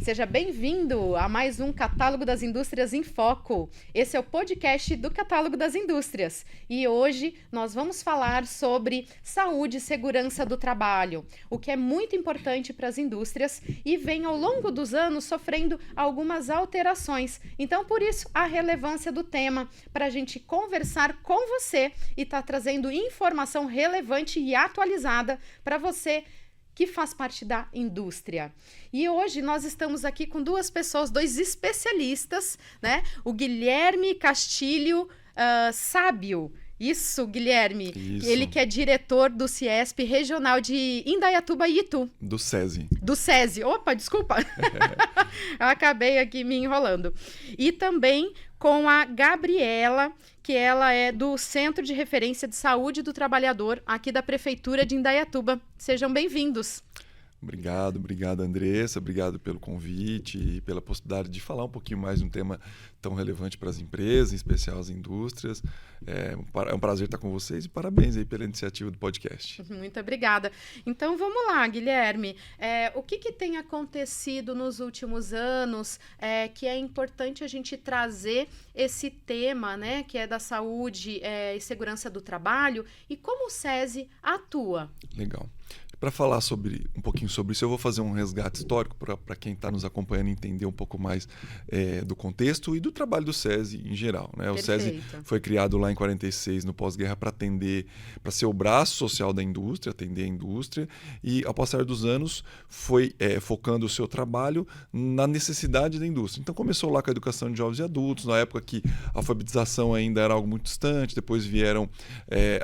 Seja bem-vindo a mais um Catálogo das Indústrias em Foco. Esse é o podcast do Catálogo das Indústrias. E hoje nós vamos falar sobre saúde e segurança do trabalho, o que é muito importante para as indústrias e vem ao longo dos anos sofrendo algumas alterações. Então, por isso, a relevância do tema para a gente conversar com você e estar trazendo informação relevante e atualizada para você que faz parte da indústria. E hoje nós estamos aqui com duas pessoas, dois especialistas, né? O Guilherme Castilho Sábio. Isso, Guilherme. Isso. Ele que é diretor do CIESP Regional de Indaiatuba e Itu. Do SESI. Do SESI. Opa, desculpa. Eu acabei aqui me enrolando. E também com a Gabriela, que ela é do Centro de Referência de Saúde do Trabalhador, aqui da Prefeitura de Indaiatuba. Sejam bem-vindos. Obrigado, Andressa. Obrigado pelo convite e pela possibilidade de falar um pouquinho mais de um tema tão relevante para as empresas, em especial as indústrias. É um prazer estar com vocês e parabéns aí pela iniciativa do podcast. Muito obrigada. Então, vamos lá, Guilherme. O que tem acontecido nos últimos anos que é importante a gente trazer esse tema, né, que é da saúde e segurança do trabalho e como o SESI atua? Legal. Para falar um pouquinho sobre isso, eu vou fazer um resgate histórico para quem está nos acompanhando entender um pouco mais do contexto e do trabalho do SESI em geral, né? O SESI foi criado lá em 46, no pós-guerra, para ser o braço social da indústria, atender a indústria, e ao passar dos anos foi focando o seu trabalho na necessidade da indústria. Então começou lá com a educação de jovens e adultos, na época que a alfabetização ainda era algo muito distante, depois vieram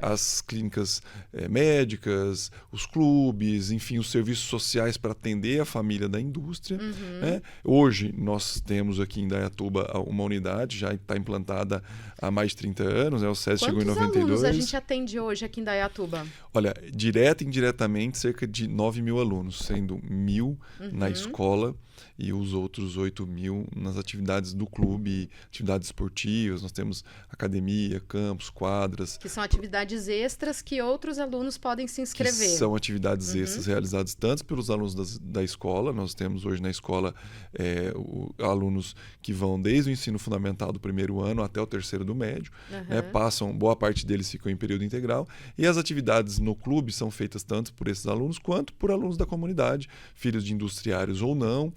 as clínicas médicas, os clubes, enfim, os serviços sociais para atender a família da indústria. Né? Hoje nós temos aqui em Indaiatuba uma unidade, já está implantada há mais de 30 anos, né? O SESI chegou em 92. Quantos alunos a gente atende hoje aqui em Indaiatuba? Olha, direta e indiretamente, cerca de 9.000 alunos, sendo 1.000 na escola e os outros 8.000 nas atividades do clube, atividades esportivas. Nós temos academia, campos, quadras. Que são atividades extras que outros alunos podem se inscrever. Que são atividades extras realizadas tanto pelos alunos da escola. Nós temos hoje na escola alunos que vão desde o ensino fundamental do primeiro ano até o terceiro do médio. Né? Boa parte deles ficam em período integral. E as atividades no clube são feitas tanto por esses alunos quanto por alunos da comunidade, filhos de industriários ou não,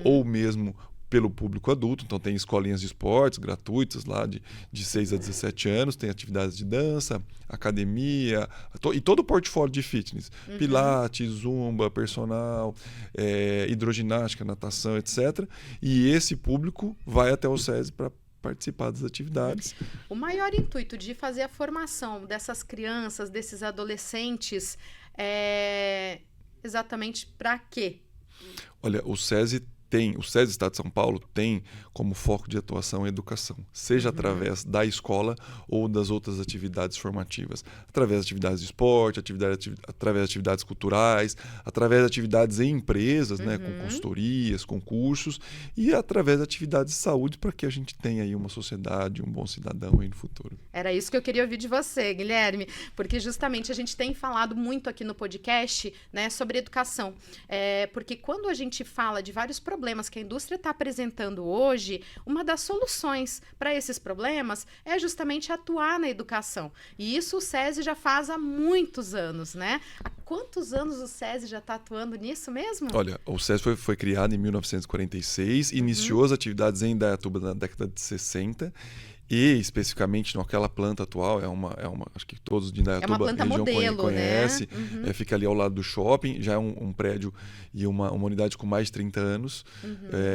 ou mesmo pelo público adulto. Então tem escolinhas de esportes gratuitas lá de 6 a 17 anos, tem atividades de dança, academia e todo o portfólio de fitness, pilates, zumba, personal, hidroginástica, natação, etc. E esse público vai até o SESI para participar das atividades. O maior intuito de fazer a formação dessas crianças, desses adolescentes, é exatamente para quê? Olha, o SESI Estado de São Paulo tem como foco de atuação a educação, seja através da escola ou das outras atividades formativas, através de atividades de esporte, através de atividades culturais, através de atividades em empresas, né, com consultorias, concursos, e através de atividades de saúde para que a gente tenha aí uma sociedade, um bom cidadão aí no futuro. Era isso que eu queria ouvir de você, Guilherme, porque justamente a gente tem falado muito aqui no podcast, né, sobre educação, porque quando a gente fala de vários problemas que a indústria está apresentando hoje, uma das soluções para esses problemas é justamente atuar na educação. E isso o SESI já faz há muitos anos, né? Há quantos anos o SESI já está atuando nisso mesmo? Olha, o SESI foi criado em 1946, iniciou as atividades em Indaiatuba na década de 60, e especificamente naquela planta atual, acho que todos de Indaiatuba, região modelo, conhece, né? Fica ali ao lado do shopping, já é um prédio e uma unidade com mais de 30 anos,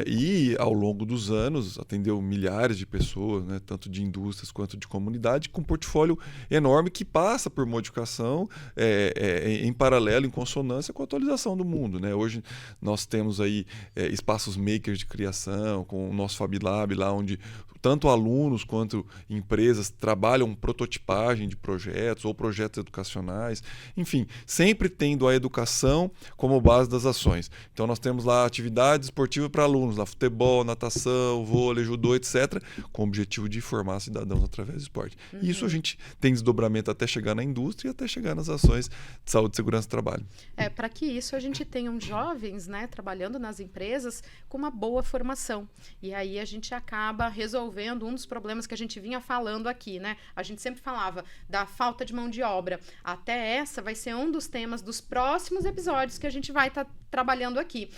e ao longo dos anos atendeu milhares de pessoas, né, tanto de indústrias quanto de comunidade, com um portfólio enorme que passa por modificação em paralelo, em consonância com a atualização do mundo, né? Hoje nós temos aí espaços makers de criação, com o nosso Fab Lab lá, onde tanto alunos quanto empresas trabalham prototipagem de projetos ou projetos educacionais, enfim, sempre tendo a educação como base das ações. Então nós temos lá atividade esportiva para alunos, lá futebol, natação, vôlei, judô, etc., com o objetivo de formar cidadãos através do esporte. E isso a gente tem desdobramento até chegar na indústria e até chegar nas ações de saúde, segurança e trabalho. Para que isso a gente tenha jovens, né, trabalhando nas empresas com uma boa formação. E aí a gente acaba resolvendo um dos problemas que a gente vinha falando aqui, né? A gente sempre falava da falta de mão de obra. Até essa vai ser um dos temas dos próximos episódios que a gente vai estar trabalhando aqui.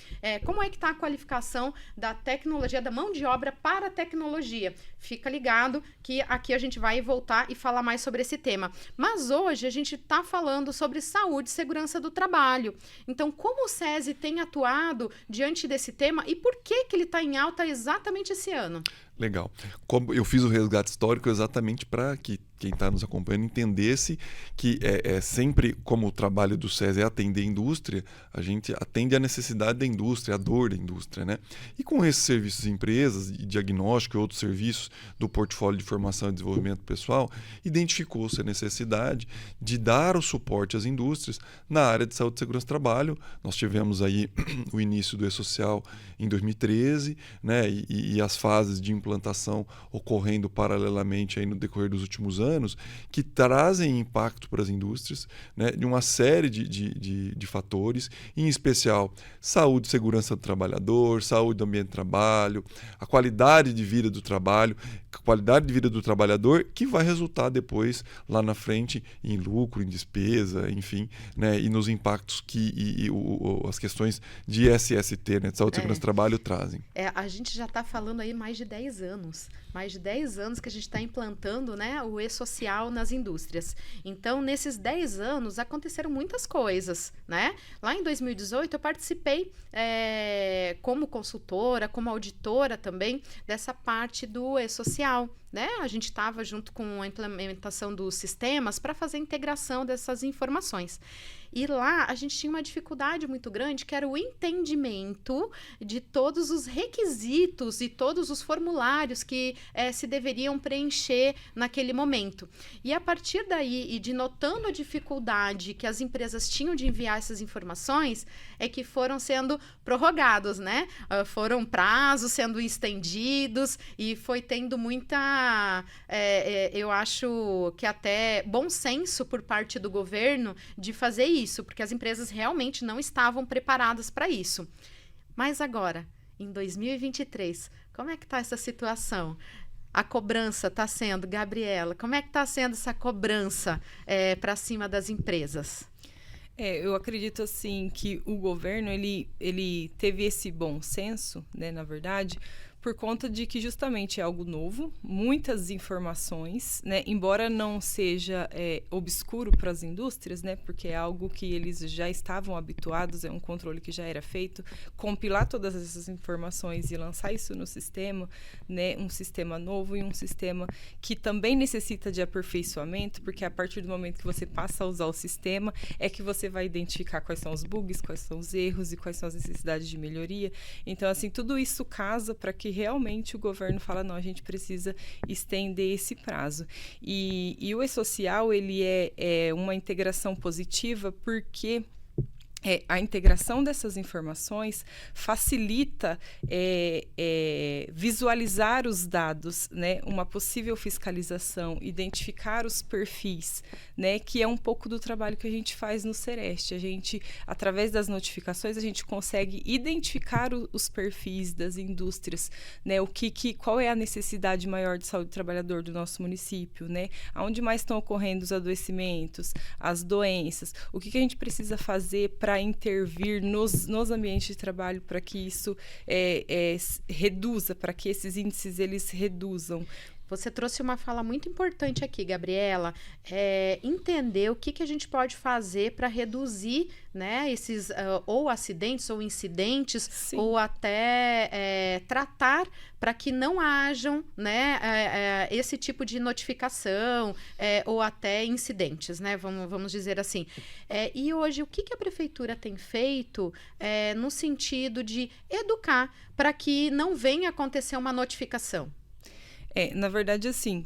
Como é que está a qualificação da tecnologia, da mão de obra para a tecnologia? Fica ligado que aqui a gente vai voltar e falar mais sobre esse tema. Mas hoje a gente está falando sobre saúde e segurança do trabalho. Então, como o SESI tem atuado diante desse tema e por que ele está em alta exatamente esse ano? Legal. Como eu fiz o resgate histórico exatamente para que quem está nos acompanhando entendesse que sempre, como o trabalho do SESI é atender a indústria, a gente atende a necessidade da indústria, a dor da indústria, né? E com esses serviços de empresas, de diagnóstico e outros serviços do portfólio de formação e desenvolvimento pessoal, identificou-se a necessidade de dar o suporte às indústrias na área de saúde e segurança do trabalho. Nós tivemos aí o início do E-Social em 2013, né? E as fases de implantação ocorrendo paralelamente aí no decorrer dos últimos anos, que trazem impacto para as indústrias, né, de uma série de fatores, em especial saúde e segurança do trabalhador, saúde do ambiente de trabalho, a qualidade de vida do trabalho, a qualidade de vida do trabalhador, que vai resultar depois, lá na frente, em lucro, em despesa, enfim, né, e nos impactos que as questões de SST, né, de saúde e segurança do trabalho, trazem. A gente já está falando aí mais de 10 anos. Mais de 10 anos que a gente está implantando, né, o E-Social nas indústrias. Então, nesses 10 anos, aconteceram muitas coisas, né? Lá em 2018, eu participei como consultora, como auditora também, dessa parte do E-Social. Né? A gente estava junto com a implementação dos sistemas para fazer a integração dessas informações. E lá a gente tinha uma dificuldade muito grande, que era o entendimento de todos os requisitos e todos os formulários que se deveriam preencher naquele momento. E a partir daí, e de notando a dificuldade que as empresas tinham de enviar essas informações, é que foram sendo prorrogados, né? Foram prazos sendo estendidos e foi tendo muita, eu acho que até bom senso por parte do governo de fazer isso, porque as empresas realmente não estavam preparadas para isso. Mas agora, em 2023, como é que está essa situação? A cobrança está sendo, Gabriela, como é que está sendo essa cobrança para cima das empresas? Eu acredito assim que o governo ele teve esse bom senso, né, na verdade, por conta de que justamente é algo novo, muitas informações, né, embora não seja obscuro para as indústrias, né, porque é algo que eles já estavam habituados, é um controle que já era feito, compilar todas essas informações e lançar isso no sistema, né, um sistema novo e um sistema que também necessita de aperfeiçoamento, porque a partir do momento que você passa a usar o sistema, é que você vai identificar quais são os bugs, quais são os erros e quais são as necessidades de melhoria. Então, assim, tudo isso casa para que realmente o governo fala, não, a gente precisa estender esse prazo. E o E-Social, ele é uma integração positiva porque a integração dessas informações facilita visualizar os dados, né, uma possível fiscalização, identificar os perfis, né, que é um pouco do trabalho que a gente faz no Sereste. A gente, através das notificações, a gente consegue identificar os perfis das indústrias, né, qual é a necessidade maior de saúde do trabalhador do nosso município, né, aonde mais estão ocorrendo os adoecimentos, as doenças, o que a gente precisa fazer para intervir nos ambientes de trabalho para que isso reduza, para que esses índices eles reduzam. Você trouxe uma fala muito importante aqui, Gabriela, entender o que a gente pode fazer para reduzir, né, esses ou acidentes ou incidentes, sim, ou até tratar para que não hajam, né, esse tipo de notificação ou até incidentes, né, vamos dizer assim. E hoje, o que a prefeitura tem feito no sentido de educar para que não venha acontecer uma notificação? Na verdade, assim,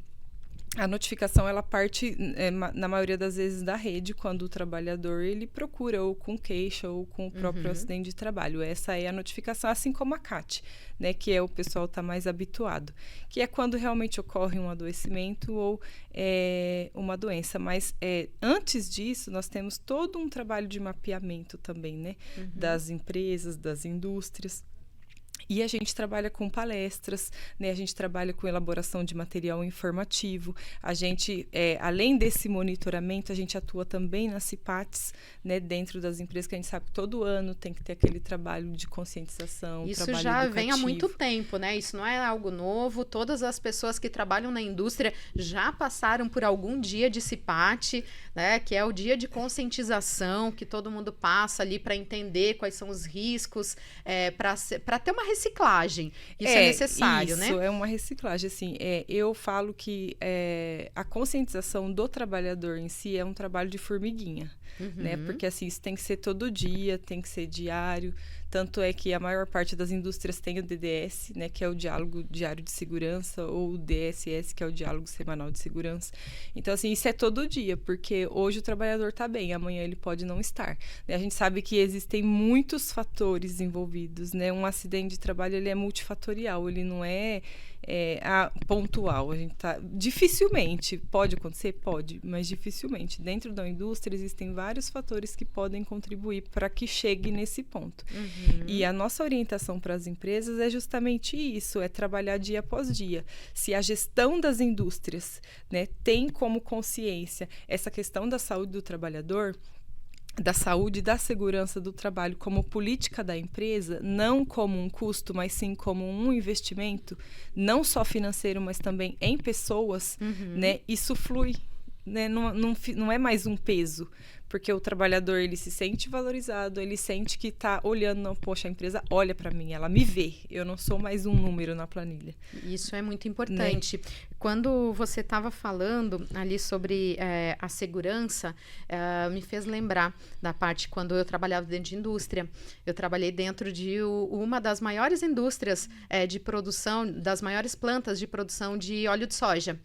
a notificação, ela parte, na maioria das vezes, da rede, quando o trabalhador, ele procura ou com queixa ou com o próprio acidente de trabalho. Essa é a notificação, assim como a CAT, né, que o pessoal está mais habituado, que é quando realmente ocorre um adoecimento ou uma doença. Mas antes disso, nós temos todo um trabalho de mapeamento também, né, das empresas, das indústrias. E a gente trabalha com palestras, né? A gente trabalha com elaboração de material informativo. A gente, além desse monitoramento, a gente atua também nas CIPATs, né? Dentro das empresas, que a gente sabe que todo ano tem que ter aquele trabalho de conscientização, Isso trabalho já educativo. vem há muito tempo, né? Isso não é algo novo. Todas as pessoas que trabalham na indústria já passaram por algum dia de CIPAT, né? Que é o dia de conscientização, que todo mundo passa ali para entender quais são os riscos, para ter uma reciclagem. Isso é necessário, né? Isso, é uma reciclagem. Assim, eu falo que a conscientização do trabalhador em si é um trabalho de formiguinha, né? Porque, assim, isso tem que ser todo dia, tem que ser diário. Tanto é que a maior parte das indústrias tem o DDS, né, que é o Diálogo Diário de Segurança, ou o DSS, que é o Diálogo Semanal de Segurança. Então, assim, isso é todo dia, porque hoje o trabalhador está bem, amanhã ele pode não estar. A gente sabe que existem muitos fatores envolvidos, né? Um acidente de trabalho, ele é multifatorial, ele não é pontual. A gente dificilmente pode acontecer, pode, mas dificilmente. Dentro da indústria existem vários fatores que podem contribuir para que chegue nesse ponto. E a nossa orientação para as empresas é justamente isso, é trabalhar dia após dia. Se a gestão das indústrias, né, tem como consciência essa questão da saúde do trabalhador, da saúde e da segurança do trabalho como política da empresa, não como um custo, mas sim como um investimento, não só financeiro, mas também em pessoas, né? Isso flui, né? Não é mais um peso, porque o trabalhador, ele se sente valorizado, ele sente que está olhando, não, poxa, a empresa olha para mim, ela me vê, eu não sou mais um número na planilha. Isso é muito importante. Né? Quando você estava falando ali sobre a segurança, me fez lembrar da parte quando eu trabalhava dentro de indústria. Eu trabalhei dentro de uma das maiores indústrias de produção, das maiores plantas de produção de óleo de soja,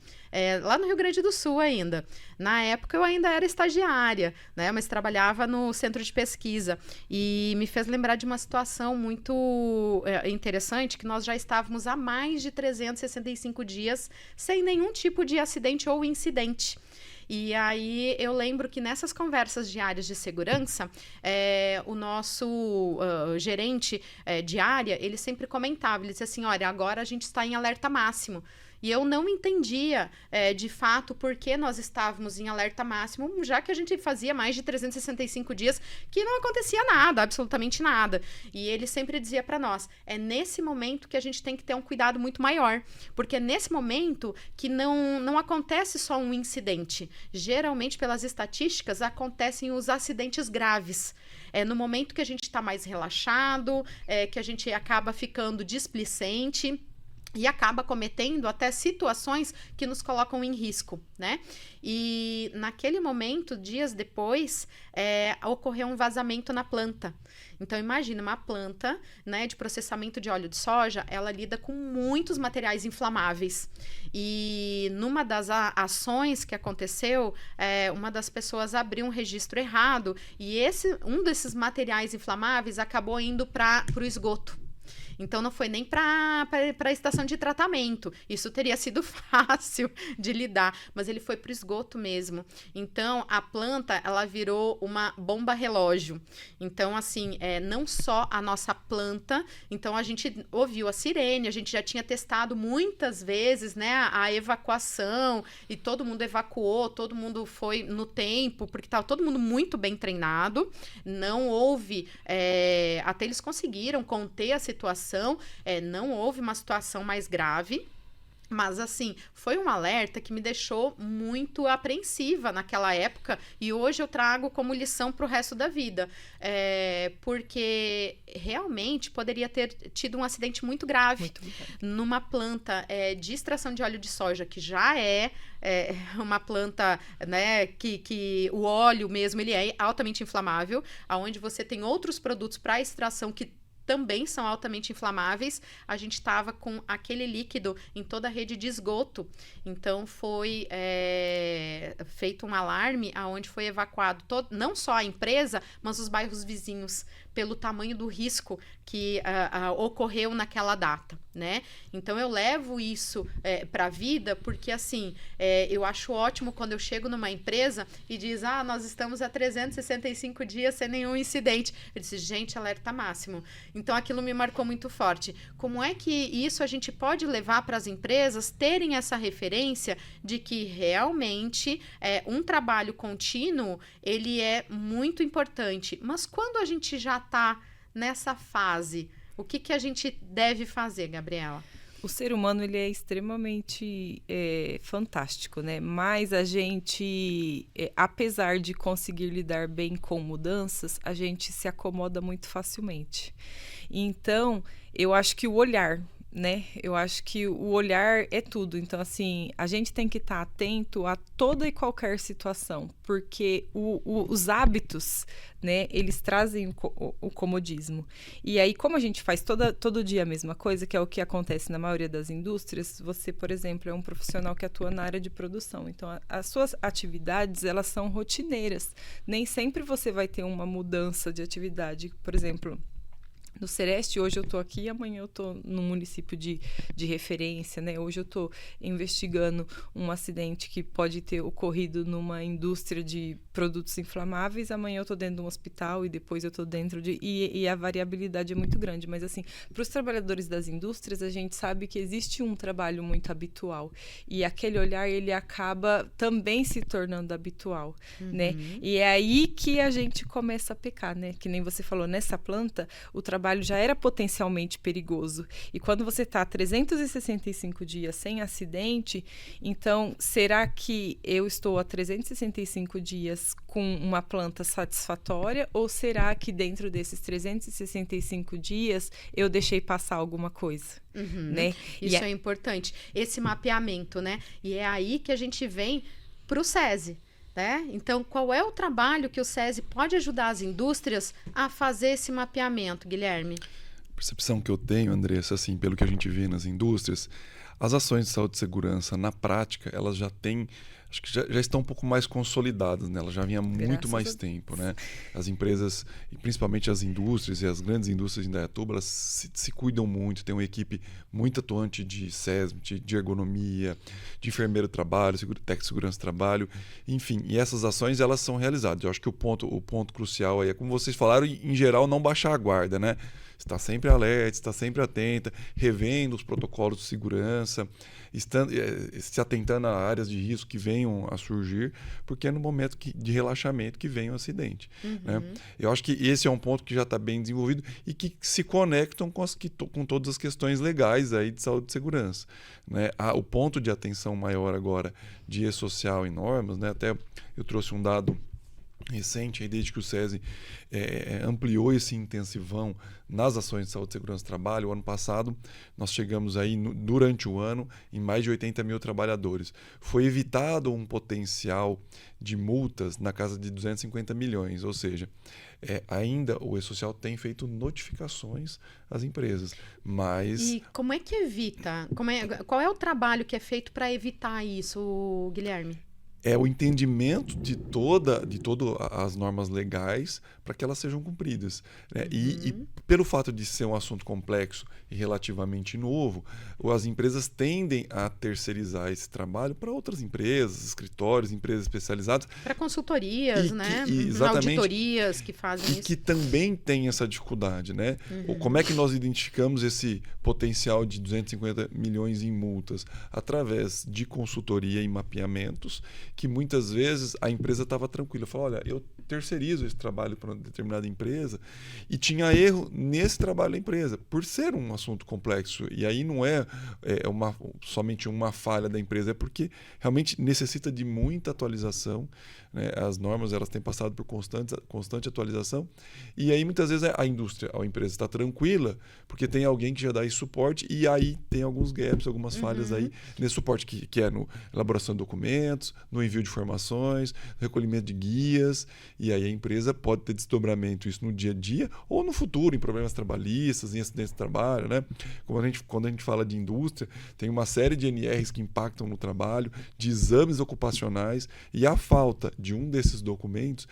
lá no Rio Grande do Sul ainda. Na época eu ainda era estagiária, né, mas trabalhava no centro de pesquisa, e me fez lembrar de uma situação muito interessante, que nós já estávamos há mais de 365 dias sem nenhum tipo de acidente ou incidente. E aí eu lembro que nessas conversas diárias de segurança, o nosso gerente de área, ele sempre comentava, ele dizia assim, olha, agora a gente está em alerta máximo. E eu não entendia, de fato, por que nós estávamos em alerta máximo, já que a gente fazia mais de 365 dias que não acontecia nada, absolutamente nada. E ele sempre dizia para nós, é nesse momento que a gente tem que ter um cuidado muito maior, porque é nesse momento que não acontece só um incidente. Geralmente, pelas estatísticas, acontecem os acidentes graves. É no momento que a gente está mais relaxado, que a gente acaba ficando displicente, e acaba cometendo até situações que nos colocam em risco, né? E naquele momento, dias depois, ocorreu um vazamento na planta. Então, imagina, uma planta, né, de processamento de óleo de soja, ela lida com muitos materiais inflamáveis. E numa das ações que aconteceu, uma das pessoas abriu um registro errado, e um desses materiais inflamáveis acabou indo para o esgoto. Então, não foi nem para a estação de tratamento. Isso teria sido fácil de lidar, mas ele foi para o esgoto mesmo. Então, a planta, ela virou uma bomba relógio. Então, assim, não só a nossa planta. Então, a gente ouviu a sirene, a gente já tinha testado muitas vezes, né, a evacuação, e todo mundo evacuou, todo mundo foi no tempo, porque estava todo mundo muito bem treinado. Não houve, até eles conseguiram conter a situação, não houve uma situação mais grave, mas assim, foi um alerta que me deixou muito apreensiva naquela época, e hoje eu trago como lição para o resto da vida, porque realmente poderia ter tido um acidente muito grave numa planta de extração de óleo de soja, que já é uma planta, né, que o óleo mesmo, ele é altamente inflamável, onde você tem outros produtos para extração que também são altamente inflamáveis. A gente estava com aquele líquido em toda a rede de esgoto. Então, foi feito um alarme onde foi evacuado não só a empresa, mas os bairros vizinhos, pelo tamanho do risco que ocorreu naquela data, né? Então, eu levo isso para a vida porque, assim, eu acho ótimo quando eu chego numa empresa e diz, nós estamos há 365 dias sem nenhum incidente. Eu disse, gente, alerta máximo. Então, aquilo me marcou muito forte. Como é que isso a gente pode levar para as empresas terem essa referência de que realmente um trabalho contínuo, ele é muito importante. Mas quando a gente já está nessa fase, o que a gente deve fazer, Gabriela? O ser humano, ele é extremamente fantástico, né? Mas a gente, apesar de conseguir lidar bem com mudanças, a gente se acomoda muito facilmente. Então, eu acho que o olhar, né? Eu acho que o olhar é tudo. Então, assim, a gente tem que estar atento a toda e qualquer situação, porque os hábitos, né, eles trazem o comodismo. E aí, como a gente faz todo dia a mesma coisa, que é o que acontece na maioria das indústrias, você, por exemplo, é um profissional que atua na área de produção. Então, as suas atividades, elas são rotineiras. Nem sempre você vai ter uma mudança de atividade. Por exemplo, no Sereste, hoje eu estou aqui, amanhã eu estou no município de referência, né? Hoje eu estou investigando um acidente que pode ter ocorrido numa indústria de produtos inflamáveis, amanhã eu estou dentro de um hospital e depois eu estou dentro de... E a variabilidade é muito grande, mas assim, para os trabalhadores das indústrias, a gente sabe que existe um trabalho muito habitual e aquele olhar, ele acaba também se tornando habitual, né? E é aí que a gente começa a pecar, né? Que nem você falou, nessa planta, o trabalho já era potencialmente perigoso. E quando você está 365 dias sem acidente, então, será que eu estou há 365 dias com uma planta satisfatória? Ou será que dentro desses 365 dias eu deixei passar alguma coisa? Né? Isso é importante. Esse mapeamento, né? E é aí que a gente vem para o SESI. Né? Então, qual é o trabalho que o SESI pode ajudar as indústrias a fazer esse mapeamento, Guilherme? A percepção que eu tenho, Andressa, assim, pelo que a gente vê nas indústrias, as ações de saúde e segurança, na prática, elas já têm, acho que já estão um pouco mais consolidadas, né? Elas já vinham há muito mais tempo, né? As empresas, e principalmente as indústrias e as grandes indústrias de Indaiatuba, elas se cuidam muito, tem uma equipe muito atuante de SESMIT, de ergonomia, de enfermeiro do trabalho, técnico de segurança do trabalho, enfim, e essas ações, elas são realizadas. Eu acho que o ponto crucial aí é, como vocês falaram, em geral, não baixar a guarda, né? Está sempre alerta, está sempre atenta, revendo os protocolos de segurança, se atentando a áreas de risco que venham a surgir, porque é no momento de relaxamento que vem o acidente. Né? Eu acho que esse é um ponto que já está bem desenvolvido e que se conectam com todas as questões legais aí de saúde e segurança. Né? O ponto de atenção maior agora de E-Social e normas, né? Até eu trouxe um dado recente, aí, desde que o SESI ampliou esse intensivão nas ações de saúde e segurança do trabalho. O ano passado, nós chegamos aí, durante o ano, em mais de 80 mil trabalhadores. Foi evitado um potencial de multas na casa de 250 milhões, ou seja, ainda o E-Social tem feito notificações às empresas, mas... E como é que evita? Qual é o trabalho que é feito para evitar isso, Guilherme? É o entendimento de todas as normas legais para que elas sejam cumpridas. Né? E pelo fato de ser um assunto complexo e relativamente novo, as empresas tendem a terceirizar esse trabalho para outras empresas, escritórios, empresas especializadas. Para consultorias, né? Exatamente. Auditorias que fazem isso. Que também tem essa dificuldade. Né? Como é que nós identificamos esse potencial de 250 milhões em multas? Através de consultoria e mapeamentos, que muitas vezes a empresa estava tranquila. Falou, olha, eu terceirizo esse trabalho para uma determinada empresa e tinha erro nesse trabalho da empresa, por ser um assunto complexo. E aí não é somente uma falha da empresa, é porque realmente necessita de muita atualização. Né? As normas, elas têm passado por constante atualização. E aí muitas vezes a indústria, a empresa está tranquila, porque tem alguém que já dá esse suporte, e aí tem alguns gaps, algumas falhas aí nesse suporte, que é no elaboração de documentos, no envio de informações, no recolhimento de guias, e aí a empresa pode ter desdobramento isso no dia a dia ou no futuro, em problemas trabalhistas, em acidentes de trabalho, né? Quando a gente fala de indústria, tem uma série de NRs que impactam no trabalho, de exames ocupacionais, e a falta de um desses documentos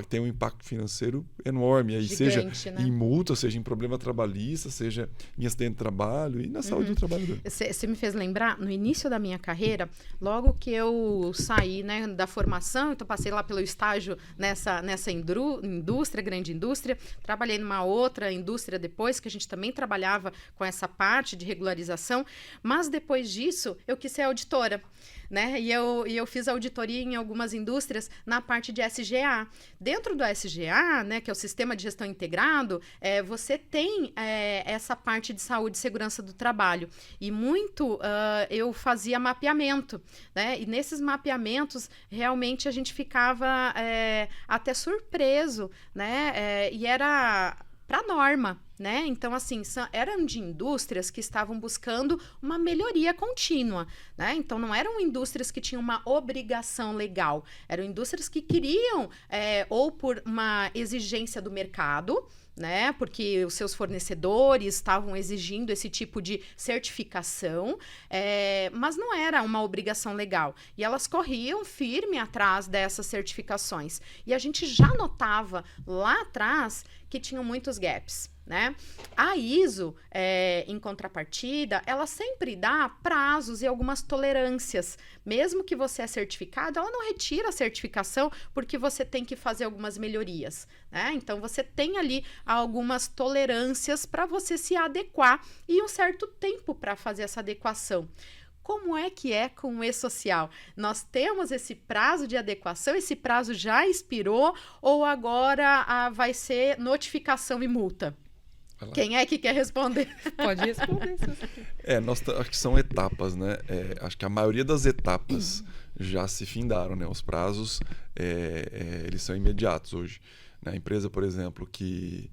tem um impacto financeiro enorme, aí gigante, seja né? em multa, seja em problema trabalhista, seja em acidente de trabalho e na saúde do trabalhador. Você me fez lembrar, no início da minha carreira, logo que eu saí, né, da formação, então passei lá pelo estágio nessa indústria, grande indústria, trabalhei numa outra indústria depois, que a gente também trabalhava com essa parte de regularização, mas depois disso eu quis ser auditora, né? E eu fiz auditoria em algumas indústrias na parte de SGA. Dentro do SGA, né, que é o Sistema de Gestão Integrado, você tem essa parte de saúde e segurança do trabalho. E muito eu fazia mapeamento, né? E nesses mapeamentos, realmente a gente ficava até surpreso, né? E era para norma, né? Então, assim, eram de indústrias que estavam buscando uma melhoria contínua, né? Então, não eram indústrias que tinham uma obrigação legal, eram indústrias que queriam, ou por uma exigência do mercado, né? Porque os seus fornecedores estavam exigindo esse tipo de certificação, mas não era uma obrigação legal. E elas corriam firme atrás dessas certificações. E a gente já notava lá atrás que tinham muitos gaps, né? A ISO, em contrapartida, ela sempre dá prazos e algumas tolerâncias. Mesmo que você é certificado, ela não retira a certificação porque você tem que fazer algumas melhorias, né? Então, você tem ali algumas tolerâncias para você se adequar e um certo tempo para fazer essa adequação. Como é que é com o E-Social? Nós temos esse prazo de adequação, esse prazo já expirou ou agora vai ser notificação e multa? Quem é que quer responder? Pode responder. Acho que são etapas, né? Acho que a maioria das etapas já se findaram, né? Os prazos, eles são imediatos hoje. A empresa, por exemplo, que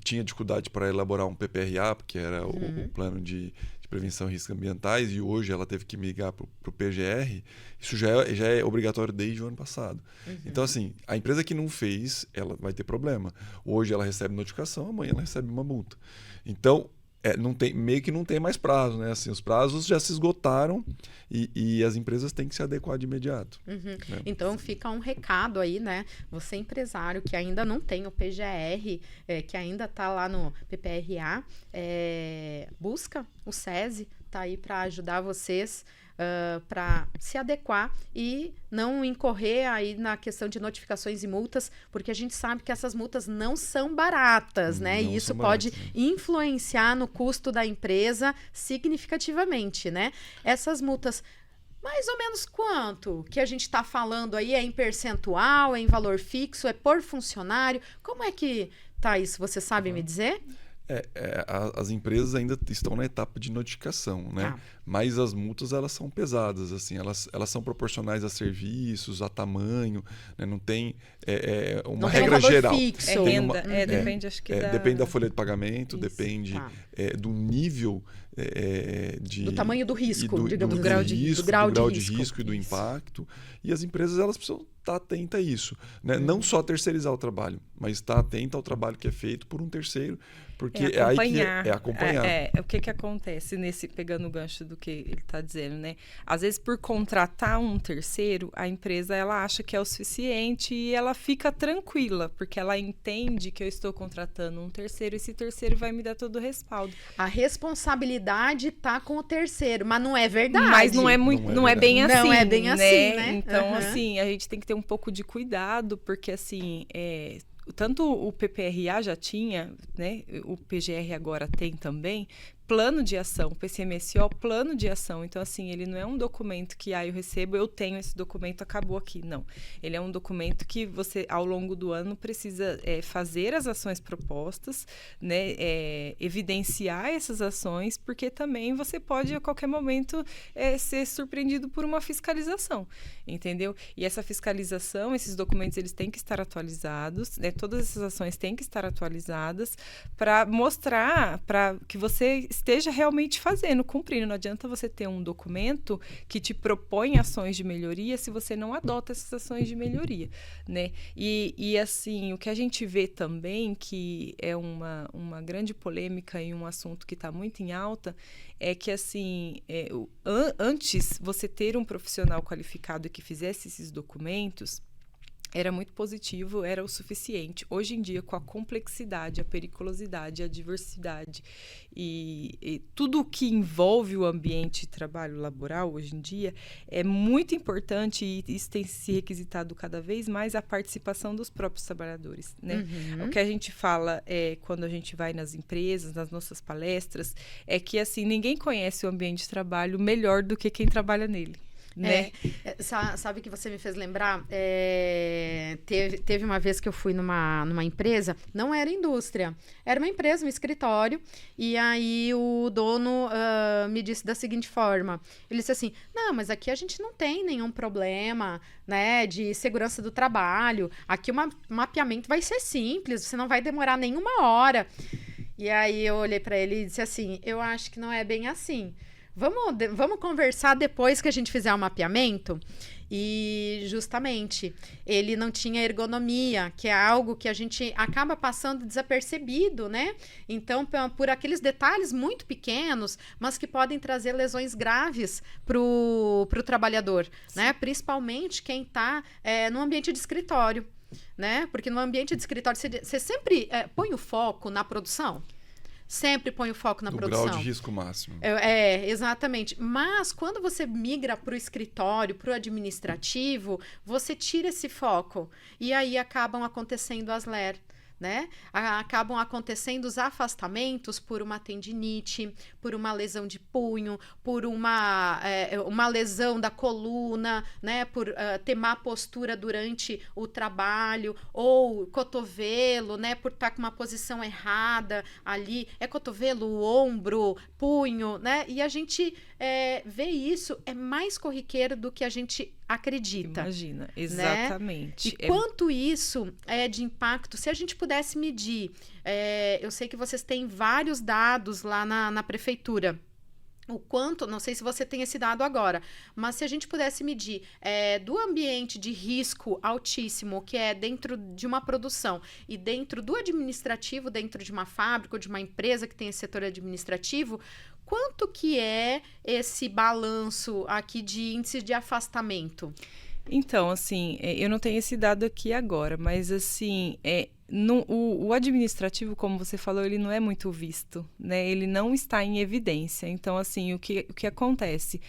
tinha dificuldade para elaborar um PPRA, porque era o plano de prevenção de riscos ambientais, e hoje ela teve que migrar para o PGR, isso já é obrigatório desde o ano passado. Então, assim, a empresa que não fez, ela vai ter problema. Hoje ela recebe notificação, amanhã ela recebe uma multa. Então, meio que não tem mais prazo, né? Assim, os prazos já se esgotaram e as empresas têm que se adequar de imediato. Né? Então fica um recado aí, né? Você empresário que ainda não tem o PGR, que ainda está lá no PPRA, busca o SESI, tá aí para ajudar vocês para se adequar e não incorrer aí na questão de notificações e multas, porque a gente sabe que essas multas não são baratas, né? E isso pode influenciar no custo da empresa significativamente, né? Essas multas, mais ou menos quanto que a gente está falando aí? É em percentual, é em valor fixo, é por funcionário? Como é que tá isso? Você sabe me dizer? As empresas ainda estão na etapa de notificação, né? Mas as multas, elas são pesadas, assim, elas são proporcionais a serviços, a tamanho, né? Não tem uma regra geral. Fixo. Renda, depende, acho que depende da folha de pagamento, depende do nível do tamanho do risco, digamos, do grau de risco e do impacto. E as empresas, elas precisam estar atentas a isso, né? Não só terceirizar o trabalho, mas estar atenta ao trabalho que é feito por um terceiro, porque aí que é acompanhar. O que acontece pegando o gancho do que ele está dizendo, né? Às vezes, por contratar um terceiro, a empresa ela acha que é o suficiente e ela fica tranquila, porque ela entende que eu estou contratando um terceiro e esse terceiro vai me dar todo o respaldo. A responsabilidade está com o terceiro, mas não é verdade. Mas não é bem assim. Não é bem assim, né? Então, assim, a gente tem que ter um pouco de cuidado, porque, assim, tanto o PPRA já tinha, né? O PGR agora tem também, plano de ação, o PCMSO, plano de ação. Então, assim, ele não é um documento que eu recebo, eu tenho esse documento, acabou aqui. Não. Ele é um documento que você, ao longo do ano, precisa fazer as ações propostas, né? Evidenciar essas ações, porque também você pode, a qualquer momento, ser surpreendido por uma fiscalização, entendeu? E essa fiscalização, esses documentos, eles têm que estar atualizados, né? Todas essas ações têm que estar atualizadas para mostrar, para que você esteja realmente fazendo, cumprindo. Não adianta você ter um documento que te propõe ações de melhoria se você não adota essas ações de melhoria, né? E assim, o que a gente vê também, que é uma grande polêmica e um assunto que está muito em alta, é que, assim, antes você ter um profissional qualificado que fizesse esses documentos, era muito positivo, era o suficiente. Hoje em dia, com a complexidade, a periculosidade, a diversidade e tudo o que envolve o ambiente de trabalho laboral hoje em dia, é muito importante, e isso tem se requisitado cada vez mais, a participação dos próprios trabalhadores, né? O que a gente fala quando a gente vai nas empresas, nas nossas palestras, é que, assim, ninguém conhece o ambiente de trabalho melhor do que quem trabalha nele. Né? Sabe que você me fez lembrar? Teve uma vez que eu fui numa empresa, não era indústria, era uma empresa, um escritório, e aí o dono me disse da seguinte forma, ele disse assim, não, mas aqui a gente não tem nenhum problema, né, de segurança do trabalho, aqui o mapeamento vai ser simples, você não vai demorar nenhuma hora. E aí eu olhei para ele e disse assim, eu acho que não é bem assim. Vamos conversar depois que a gente fizer o mapeamento. E justamente ele não tinha ergonomia, que é algo que a gente acaba passando desapercebido, né? Então, por aqueles detalhes muito pequenos, mas que podem trazer lesões graves pro trabalhador, né? Principalmente quem está no ambiente de escritório, né? Porque no ambiente de escritório você sempre põe o foco na produção. Sempre põe o foco na produção. Grau de risco máximo. Exatamente. Mas quando você migra para o escritório, para o administrativo, você tira esse foco. E aí acabam acontecendo as LER, né? Acabam acontecendo os afastamentos por uma tendinite, por uma lesão de punho, por uma lesão da coluna, né? Por ter má postura durante o trabalho, ou cotovelo, né? Por estar com uma posição errada ali, cotovelo, ombro, punho, né? E a gente vê isso, é mais corriqueiro do que a gente acredita. Imagina, exatamente. Né? E quanto isso é de impacto, se a gente pudesse medir, eu sei que vocês têm vários dados lá na prefeitura, o quanto, não sei se você tem esse dado agora, mas se a gente pudesse medir do ambiente de risco altíssimo, que é dentro de uma produção, e dentro do administrativo, dentro de uma fábrica ou de uma empresa que tem esse setor administrativo, quanto que é esse balanço aqui de índice de afastamento? Então, assim, eu não tenho esse dado aqui agora, mas, assim, o administrativo, como você falou, ele não é muito visto, né? Ele não está em evidência. Então, assim, o que acontece?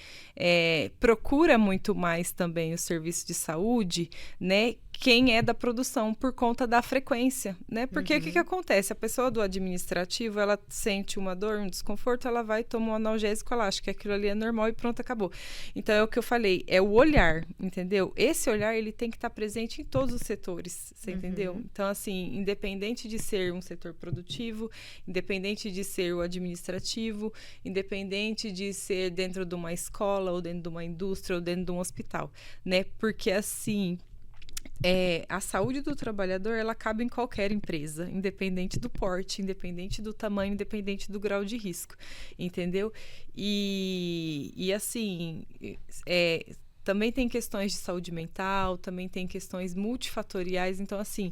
Procura muito mais também o serviço de saúde, né? Quem é da produção, por conta da frequência, né? Porque o que acontece? A pessoa do administrativo, ela sente uma dor, um desconforto, ela vai, toma um analgésico, ela acha que aquilo ali é normal e pronto, acabou. Então, é o que eu falei, é o olhar, entendeu? Esse olhar, ele tem que estar presente em todos os setores, você entendeu? Então, assim, independente de ser um setor produtivo, independente de ser o administrativo, independente de ser dentro de uma escola, ou dentro de uma indústria, ou dentro de um hospital, né? Porque, assim, a saúde do trabalhador, ela cabe em qualquer empresa, independente do porte, independente do tamanho, independente do grau de risco, entendeu? E assim, também tem questões de saúde mental, também tem questões multifatoriais. Então, assim,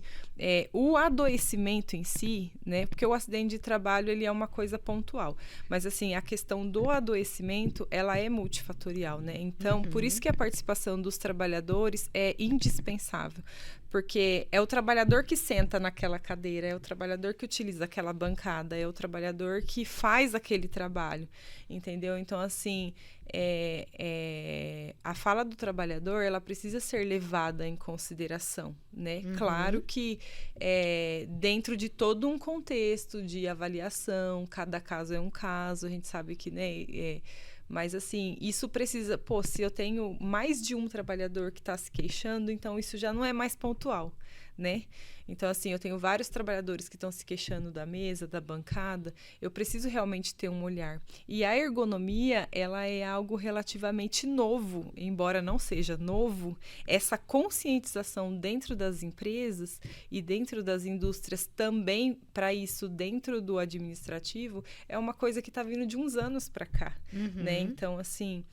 o adoecimento em si, né? Porque o acidente de trabalho, ele é uma coisa pontual. Mas, assim, a questão do adoecimento, ela é multifatorial, né? Então, por isso que a participação dos trabalhadores é indispensável. Porque é o trabalhador que senta naquela cadeira, é o trabalhador que utiliza aquela bancada, é o trabalhador que faz aquele trabalho, entendeu? Então, assim, a fala do trabalhador, ela precisa ser levada em consideração, né? Claro que dentro de todo um contexto de avaliação, cada caso é um caso, a gente sabe que, né... Mas, assim, isso precisa... se eu tenho mais de um trabalhador que está se queixando, então isso já não é mais pontual, né? Então, assim, eu tenho vários trabalhadores que estão se queixando da mesa, da bancada. Eu preciso realmente ter um olhar. E a ergonomia, ela é algo relativamente novo, embora não seja novo. Essa conscientização dentro das empresas e dentro das indústrias também, para isso, dentro do administrativo, é uma coisa que está vindo de uns anos para cá, né? Então, assim,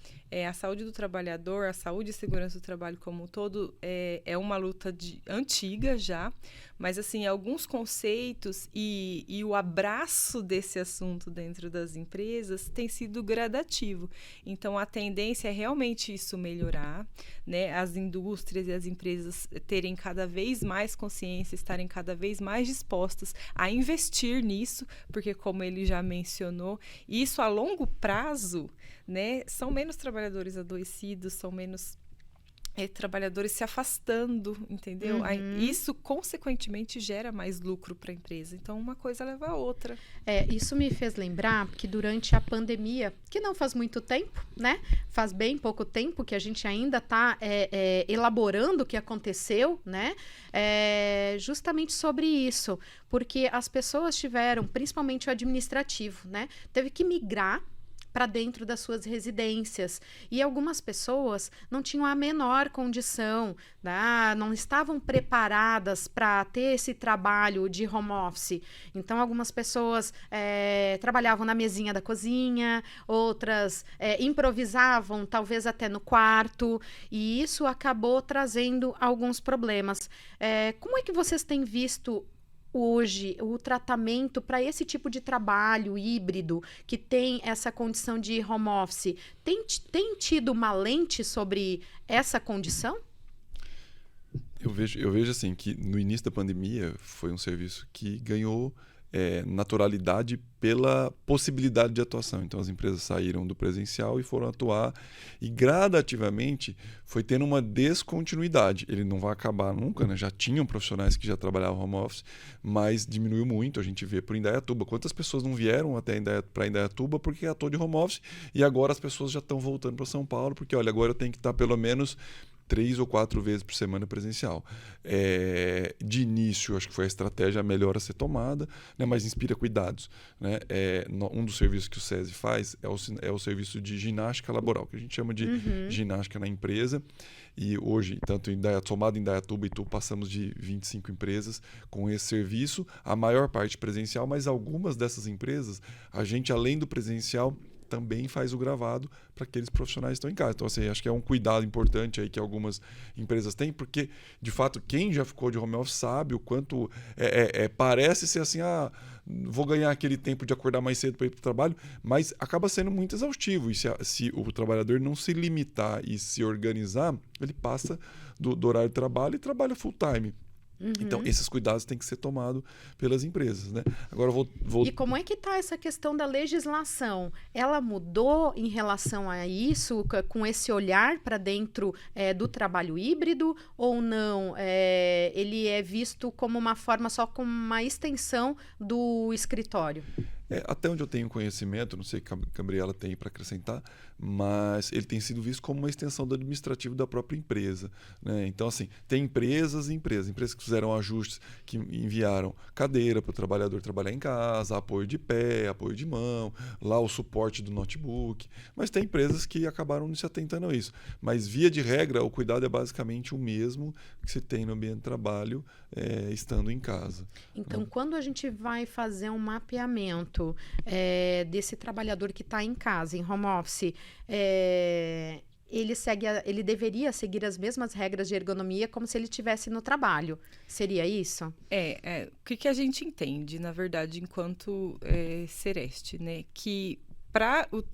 a saúde do trabalhador, a saúde e segurança do trabalho como um todo é uma luta antiga já, mas, assim, alguns conceitos e o abraço desse assunto dentro das empresas tem sido gradativo. Então, a tendência é realmente isso melhorar, né? As indústrias e as empresas terem cada vez mais consciência, estarem cada vez mais dispostas a investir nisso, porque, como ele já mencionou, isso a longo prazo, né, são menos trabalhadores adoecidos, são menos trabalhadores se afastando, entendeu? Isso, consequentemente, gera mais lucro para a empresa. Então, uma coisa leva a outra. Isso me fez lembrar que durante a pandemia, que não faz muito tempo, né? Faz bem pouco tempo que a gente ainda está elaborando o que aconteceu, né? Justamente sobre isso. Porque as pessoas tiveram, principalmente o administrativo, né? Teve que migrar para dentro das suas residências. E algumas pessoas não tinham a menor condição, né? Não estavam preparadas para ter esse trabalho de home office. Então, algumas pessoas trabalhavam na mesinha da cozinha, outras improvisavam, talvez até no quarto, e isso acabou trazendo alguns problemas. Como é que vocês têm visto hoje o tratamento para esse tipo de trabalho híbrido que tem essa condição de home office? Tem tido uma lente sobre essa condição? Eu vejo assim que no início da pandemia foi um serviço que ganhou naturalidade pela possibilidade de atuação. Então, as empresas saíram do presencial e foram atuar, e gradativamente foi tendo uma descontinuidade. Ele não vai acabar nunca, né? Já tinham profissionais que já trabalhavam home office, mas diminuiu muito. A gente vê por Indaiatuba. Quantas pessoas não vieram até para Indaiatuba porque atuou de home office, e agora as pessoas já estão voltando para São Paulo, porque, olha, agora eu tenho que estar pelo menos 3 ou 4 vezes por semana presencial. De início, acho que foi a estratégia melhor a ser tomada, né, mas inspira cuidados, né? Um dos serviços que o SESI faz é o serviço de ginástica laboral, que a gente chama de ginástica na empresa. E hoje, tanto somado em Indaiatuba e Itu, passamos de 25 empresas com esse serviço, a maior parte presencial, mas algumas dessas empresas, a gente, além do presencial, também faz o gravado para aqueles profissionais que estão em casa. Então, assim, acho que é um cuidado importante aí que algumas empresas têm, porque, de fato, quem já ficou de home office sabe o quanto parece ser assim, vou ganhar aquele tempo de acordar mais cedo para ir para o trabalho, mas acaba sendo muito exaustivo. E se o trabalhador não se limitar e se organizar, ele passa do horário de trabalho e trabalha full time. Então, esses cuidados têm que ser tomados pelas empresas, né? Agora, E como é que está essa questão da legislação? Ela mudou em relação a isso, com esse olhar para dentro do trabalho híbrido, ou não? Ele é visto como uma forma, só como uma extensão do escritório? Até onde eu tenho conhecimento, não sei que a Gabriela tem para acrescentar, mas ele tem sido visto como uma extensão do administrativo da própria empresa, né? Então, assim, tem empresas que fizeram ajustes, que enviaram cadeira para o trabalhador trabalhar em casa, apoio de pé, apoio de mão, lá o suporte do notebook, mas tem empresas que acabaram não se atentando a isso. Mas, via de regra, o cuidado é basicamente o mesmo que se tem no ambiente de trabalho, estando em casa. Então, quando a gente vai fazer um mapeamento desse trabalhador que está em casa, em home office, ele deveria seguir as mesmas regras de ergonomia como se ele estivesse no trabalho. Seria isso? O que a gente entende, na verdade, enquanto Sereste, né? Que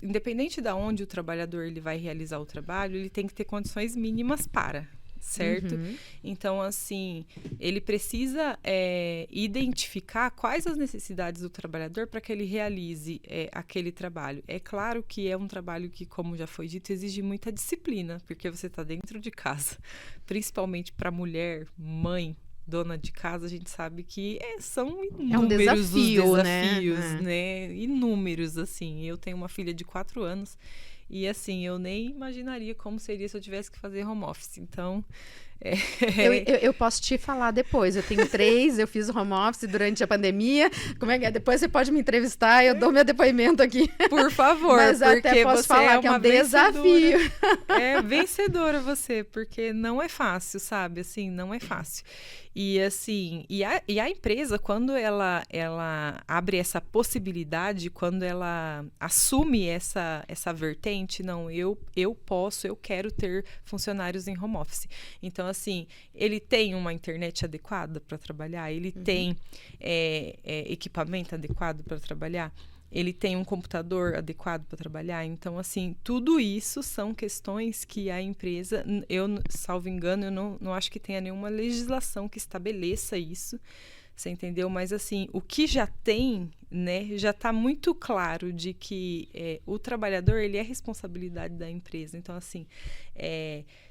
independente de onde o trabalhador ele vai realizar o trabalho, ele tem que ter condições mínimas para... Certo? Então, assim, ele precisa identificar quais as necessidades do trabalhador para que ele realize aquele trabalho. É claro que é um trabalho que, como já foi dito, exige muita disciplina, porque você está dentro de casa. Principalmente para mulher, mãe, dona de casa, a gente sabe que são inúmeros os desafios, né? Inúmeros, assim. Eu tenho uma filha de 4 anos E assim, eu nem imaginaria como seria se eu tivesse que fazer home office. Então, eu posso te falar depois. Eu tenho 3, eu fiz home office durante a pandemia. Como é que é? Depois você pode me entrevistar, eu dou meu depoimento aqui. Por favor, mas porque até posso você falar que é um desafio. É vencedora você, porque não é fácil, sabe? Assim, não é fácil. E assim, e a empresa, quando ela abre essa possibilidade, quando ela assume essa vertente, não, eu quero ter funcionários em home office. Então, assim, ele tem uma internet adequada para trabalhar, ele tem equipamento adequado para trabalhar, ele tem um computador adequado para trabalhar. Então, assim, tudo isso são questões que a empresa, eu, salvo engano, eu não acho que tenha nenhuma legislação que estabeleça isso, você entendeu? Mas, assim, o que já tem, né, já está muito claro de que o trabalhador, ele é responsabilidade da empresa. Então, assim,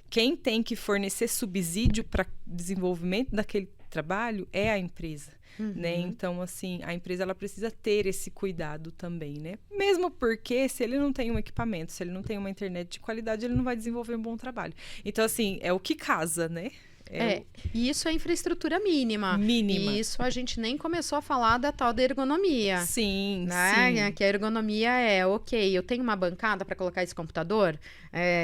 quem tem que fornecer subsídio para desenvolvimento daquele trabalho é a empresa. Né? Então, assim, a empresa ela precisa ter esse cuidado também, né? Mesmo porque se ele não tem um equipamento, se ele não tem uma internet de qualidade, ele não vai desenvolver um bom trabalho. Então, assim, é o que casa, né? E isso é infraestrutura mínima. Mínima. E isso a gente nem começou a falar da tal da ergonomia. Sim, né? sim. Que a ergonomia ok, eu tenho uma bancada para colocar esse computador,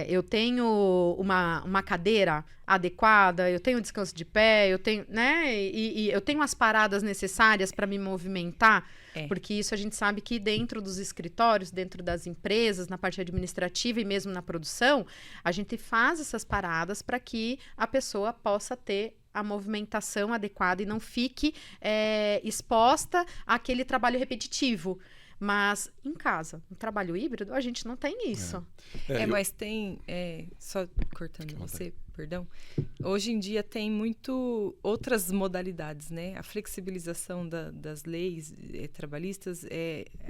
eu tenho uma cadeira adequada, eu tenho descanso de pé, eu tenho, né? E eu tenho as paradas necessárias para me movimentar, porque isso a gente sabe que dentro dos escritórios, dentro das empresas, na parte administrativa e mesmo na produção, a gente faz essas paradas para que a pessoa possa ter a movimentação adequada e não fique exposta àquele trabalho repetitivo. Mas em casa, no trabalho híbrido, a gente não tem isso. Mas tem... só cortando você, perdão. Hoje em dia tem outras modalidades, né? A flexibilização das leis trabalhistas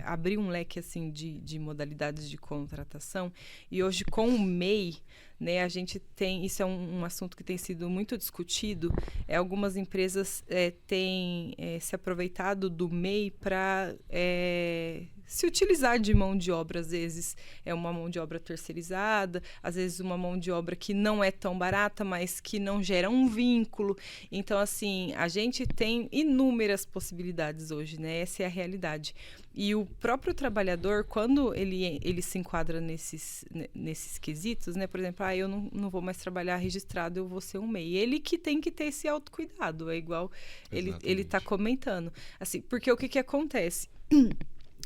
abriu um leque assim, de modalidades de contratação. E hoje, com o MEI, né, a gente tem... Isso é um assunto que tem sido muito discutido. Algumas empresas têm se aproveitado do MEI para... se utilizar de mão de obra, às vezes é uma mão de obra terceirizada, às vezes uma mão de obra que não é tão barata, mas que não gera um vínculo. Então, assim, a gente tem inúmeras possibilidades hoje, né? Essa é a realidade. E o próprio trabalhador, quando ele se enquadra nesses quesitos, né? Por exemplo, eu não vou mais trabalhar registrado, eu vou ser um MEI. Ele que tem que ter esse autocuidado, é igual ele está comentando. Assim, porque o que acontece?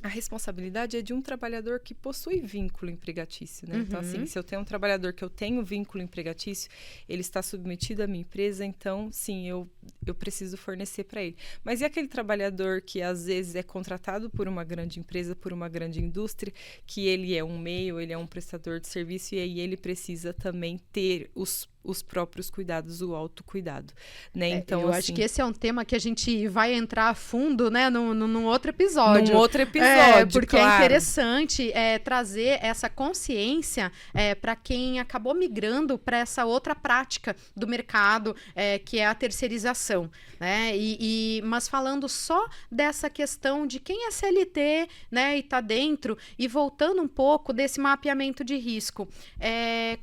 A responsabilidade é de um trabalhador que possui vínculo empregatício, né? Então, assim, se eu tenho um trabalhador que eu tenho vínculo empregatício, ele está submetido à minha empresa, então, sim, eu preciso fornecer para ele. Mas e aquele trabalhador que, às vezes, é contratado por uma grande empresa, por uma grande indústria, que ele é um MEI, ou ele é um prestador de serviço, e aí ele precisa também ter os próprios cuidados, o autocuidado, né? Então, eu acho que esse é um tema que a gente vai entrar a fundo, né, num outro episódio. Porque claro. É interessante trazer essa consciência para quem acabou migrando para essa outra prática do mercado, que é a terceirização, né? Mas falando só dessa questão de quem é CLT, né, e está dentro, e voltando um pouco desse mapeamento de risco,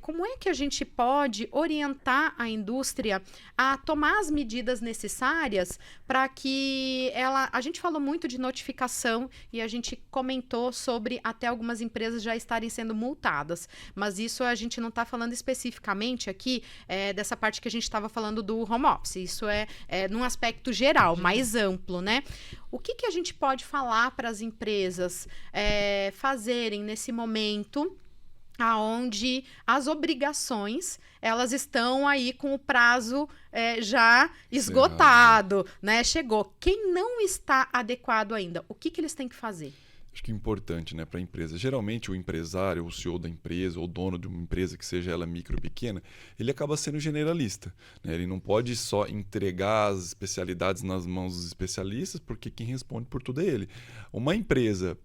como é que a gente pode orientar a indústria a tomar as medidas necessárias para que a gente falou muito de notificação e a gente comentou sobre até algumas empresas já estarem sendo multadas, mas isso a gente não está falando especificamente aqui dessa parte que a gente estava falando do home office, isso num aspecto geral, mais amplo, né? O que a gente pode falar para as empresas fazerem nesse momento aonde as obrigações elas estão aí com o prazo já esgotado, né? Chegou. Quem não está adequado ainda, o que eles têm que fazer? Acho que é importante, né, para a empresa. Geralmente o empresário, o CEO da empresa, ou dono de uma empresa, que seja ela micro ou pequena, ele acaba sendo generalista, né? Ele não pode só entregar as especialidades nas mãos dos especialistas, porque quem responde por tudo é ele. Uma empresa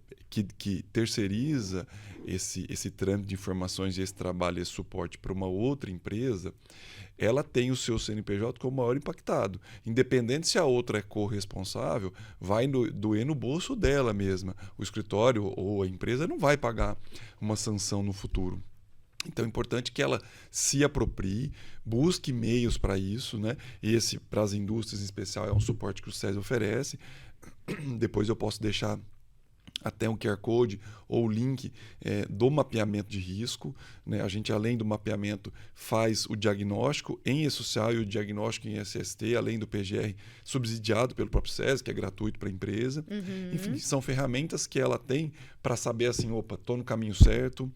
que terceiriza, esse trâmite de informações e esse trabalho, esse suporte para uma outra empresa, ela tem o seu CNPJ como maior impactado. Independente se a outra é corresponsável, vai doer no bolso dela mesma. O escritório ou a empresa não vai pagar uma sanção no futuro. Então é importante que ela se aproprie, busque meios para isso, né? Esse, para as indústrias em especial, é um suporte que o SESI oferece. Depois eu posso deixar até um QR Code ou o link do mapeamento de risco, né? A gente, além do mapeamento, faz o diagnóstico em E-Social e o diagnóstico em SST, além do PGR subsidiado pelo próprio SESI, que é gratuito para a empresa. Enfim, são ferramentas que ela tem para saber assim, opa, estou no caminho certo,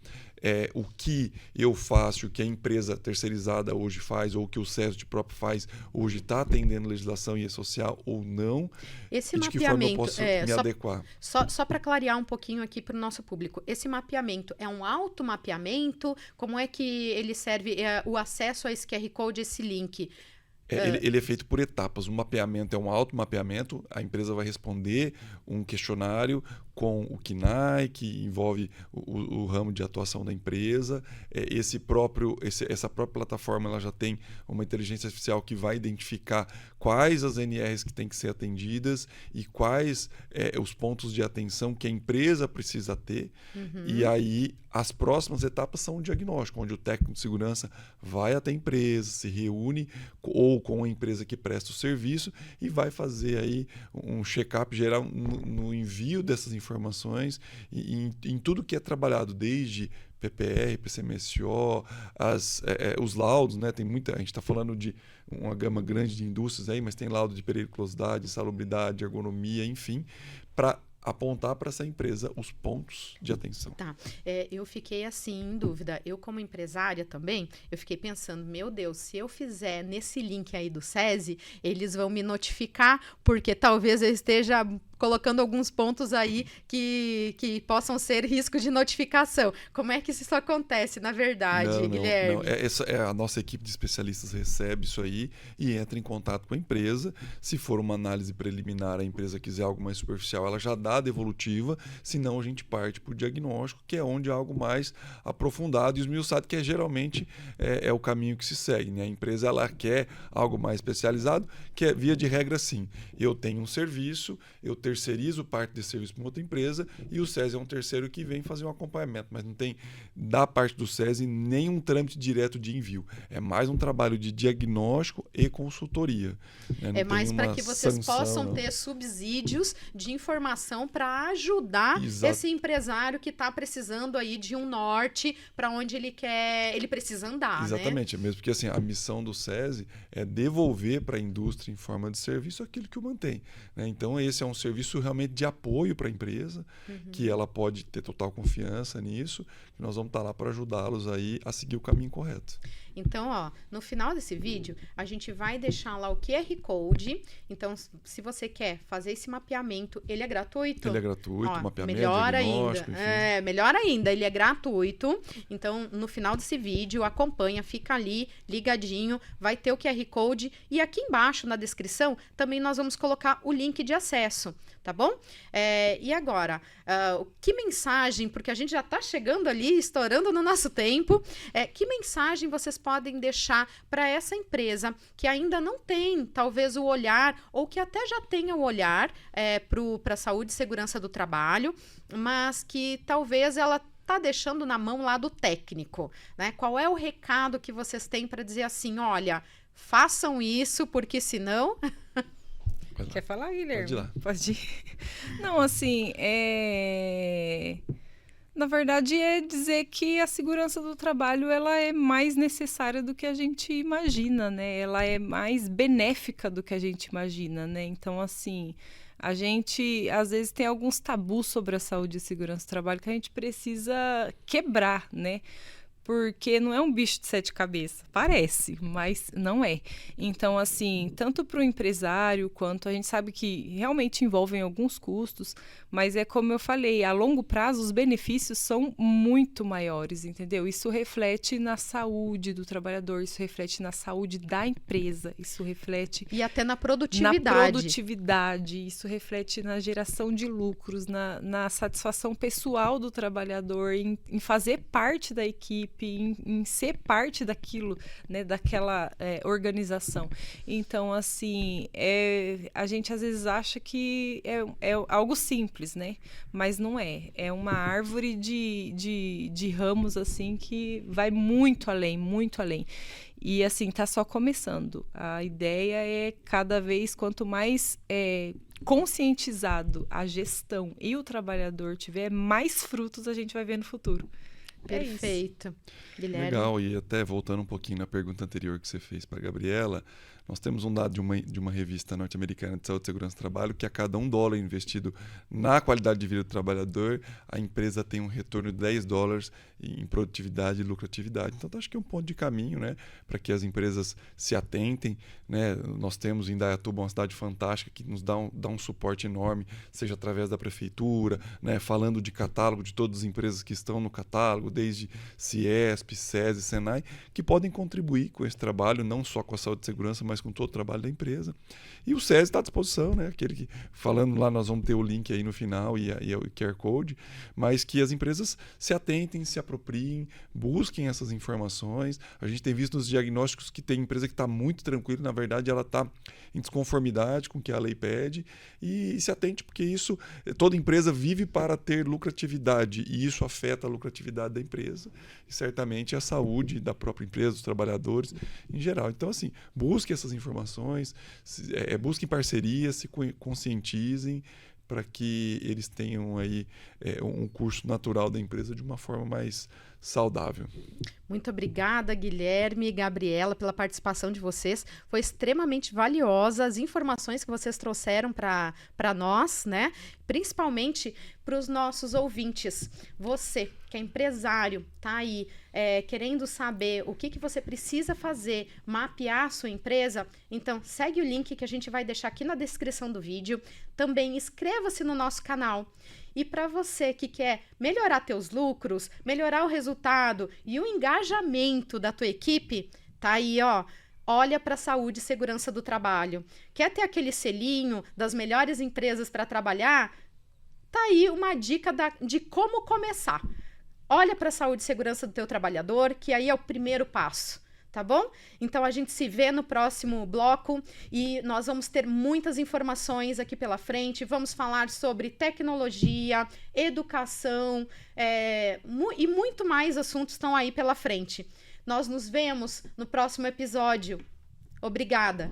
o que eu faço, o que a empresa terceirizada hoje faz, ou o que o SESI próprio faz hoje está atendendo a legislação e social ou não, esse e de que forma eu mapeamento, posso me adequar. Só para clarear um pouquinho aqui para o nosso público, esse mapeamento é um automapeamento? Como é que ele serve o acesso a esse QR Code, esse link? Ele é feito por etapas. O mapeamento é um automapeamento, a empresa vai responder um questionário com o KNAI, que envolve o ramo de atuação da empresa. Essa própria plataforma ela já tem uma inteligência artificial que vai identificar quais as NRs que têm que ser atendidas e quais os pontos de atenção que a empresa precisa ter. E aí as próximas etapas são o diagnóstico, onde o técnico de segurança vai até a empresa, se reúne ou com a empresa que presta o serviço e vai fazer aí um check-up geral no envio dessas informações e em tudo que é trabalhado, desde PPR, PCMSO, os laudos, né? Tem muita, a gente está falando de uma gama grande de indústrias aí, mas tem laudo de periculosidade, salubridade, ergonomia, enfim, para apontar para essa empresa os pontos de atenção. Tá, eu fiquei assim em dúvida. Eu, como empresária também, eu fiquei pensando, meu Deus, se eu fizer nesse link aí do SESI, eles vão me notificar, porque talvez eu esteja colocando alguns pontos aí que possam ser risco de notificação. Como é que isso acontece, na verdade, Guilherme? Não. A nossa equipe de especialistas recebe isso aí e entra em contato com a empresa. Se for uma análise preliminar, a empresa quiser algo mais superficial, ela já dá a devolutiva, senão a gente parte para o diagnóstico, que é onde é algo mais aprofundado e esmiuçado, que geralmente é o caminho que se segue, né? A empresa ela quer algo mais especializado, que é via de regra sim. Eu tenho um serviço, eu terceirizo parte desse serviço para uma outra empresa e o SESI é um terceiro que vem fazer um acompanhamento, mas não tem da parte do SESI nenhum trâmite direto de envio. É mais um trabalho de diagnóstico e consultoria. Né? É mais para que vocês possam ter subsídios de informação para ajudar esse empresário que está precisando aí de um norte para onde ele precisa andar. Exatamente, né? Mesmo porque assim, a missão do SESI é devolver para a indústria em forma de serviço aquilo que o mantém. Né? Então esse é um serviço realmente de apoio para a empresa, que ela pode ter total confiança nisso, que nós vamos estar lá para ajudá-los aí a seguir o caminho correto. Então, no final desse vídeo, a gente vai deixar lá o QR Code. Então, se você quer fazer esse mapeamento, ele é gratuito? Ele é gratuito, mapeamento, melhor ainda. Enfim. Melhor ainda, ele é gratuito. Então, no final desse vídeo, acompanha, fica ali, ligadinho, vai ter o QR Code. E aqui embaixo, na descrição, também nós vamos colocar o link de acesso, tá bom? E agora, que mensagem, porque a gente já está chegando ali, estourando no nosso tempo, que mensagem vocês podem deixar para essa empresa que ainda não tem, talvez, o olhar, ou que até já tenha o olhar para a saúde e segurança do trabalho, mas que talvez ela está deixando na mão lá do técnico, né? Qual é o recado que vocês têm para dizer assim, olha, façam isso, porque senão... Quer falar, Guilherme? Pode ir lá. Pode ir. Não, assim, na verdade é dizer que a segurança do trabalho ela é mais necessária do que a gente imagina, né? Ela é mais benéfica do que a gente imagina, né? Então, assim, a gente às vezes tem alguns tabus sobre a saúde e segurança do trabalho que a gente precisa quebrar, né? porque não é um bicho de 7 cabeças. Parece, mas não é. Então, assim, tanto para o empresário quanto a gente sabe que realmente envolvem alguns custos, mas é como eu falei, a longo prazo os benefícios são muito maiores, entendeu? Isso reflete na saúde do trabalhador, isso reflete na saúde da empresa, isso reflete... E até na produtividade. Na produtividade, isso reflete na geração de lucros, na satisfação pessoal do trabalhador, em fazer parte da equipe, em ser parte daquilo, né, daquela organização. Então, assim, a gente às vezes acha que é algo simples, né? Mas não é. É uma árvore de ramos, assim, que vai muito além, muito além. E, assim, tá só começando. A ideia é cada vez, quanto mais conscientizado a gestão e o trabalhador tiver, mais frutos a gente vai ver no futuro. Perfeito. Guilherme. Legal, e até voltando um pouquinho na pergunta anterior que você fez para a Gabriela, nós temos um dado de uma revista norte-americana de saúde e segurança do trabalho que a cada $1 investido na qualidade de vida do trabalhador, a empresa tem um retorno de $10 em produtividade e lucratividade. Então, acho que é um ponto de caminho, né, para que as empresas se atentem, né? Nós temos em Indaiatuba uma cidade fantástica que nos dá um suporte enorme, seja através da prefeitura, né, falando de catálogo de todas as empresas que estão no catálogo, desde Ciesp, SESI, Senai, que podem contribuir com esse trabalho, não só com a saúde e segurança, mas com todo o trabalho da empresa. E o SESI está à disposição, né? Aquele que, falando lá, nós vamos ter o link aí no final e o QR Code, mas que as empresas se atentem, se apropriem, busquem essas informações. A gente tem visto nos diagnósticos que tem empresa que está muito tranquila, na verdade ela está em desconformidade com o que a lei pede, e se atente, porque isso, toda empresa vive para ter lucratividade, e isso afeta a lucratividade da empresa, e certamente a saúde da própria empresa, dos trabalhadores em geral. Então, assim, busque essas informações, busquem parcerias, se conscientizem para que eles tenham aí um curso natural da empresa de uma forma mais saudável. Muito obrigada, Guilherme e Gabriela, pela participação de vocês. Foi extremamente valiosa as informações que vocês trouxeram para nós, né? Principalmente para os nossos ouvintes. Você, que é empresário, tá aí querendo saber o que você precisa fazer, mapear a sua empresa, então segue o link que a gente vai deixar aqui na descrição do vídeo. Também inscreva-se no nosso canal. E para você que quer melhorar teus lucros, melhorar o resultado e o engajamento da tua equipe, tá aí, ó. Olha para a saúde e segurança do trabalho. Quer ter aquele selinho das melhores empresas para trabalhar? Tá aí uma dica de como começar. Olha para a saúde e segurança do teu trabalhador, que aí é o primeiro passo. Tá bom? Então a gente se vê no próximo bloco e nós vamos ter muitas informações aqui pela frente. Vamos falar sobre tecnologia, educação e muito mais assuntos estão aí pela frente. Nós nos vemos no próximo episódio. Obrigada!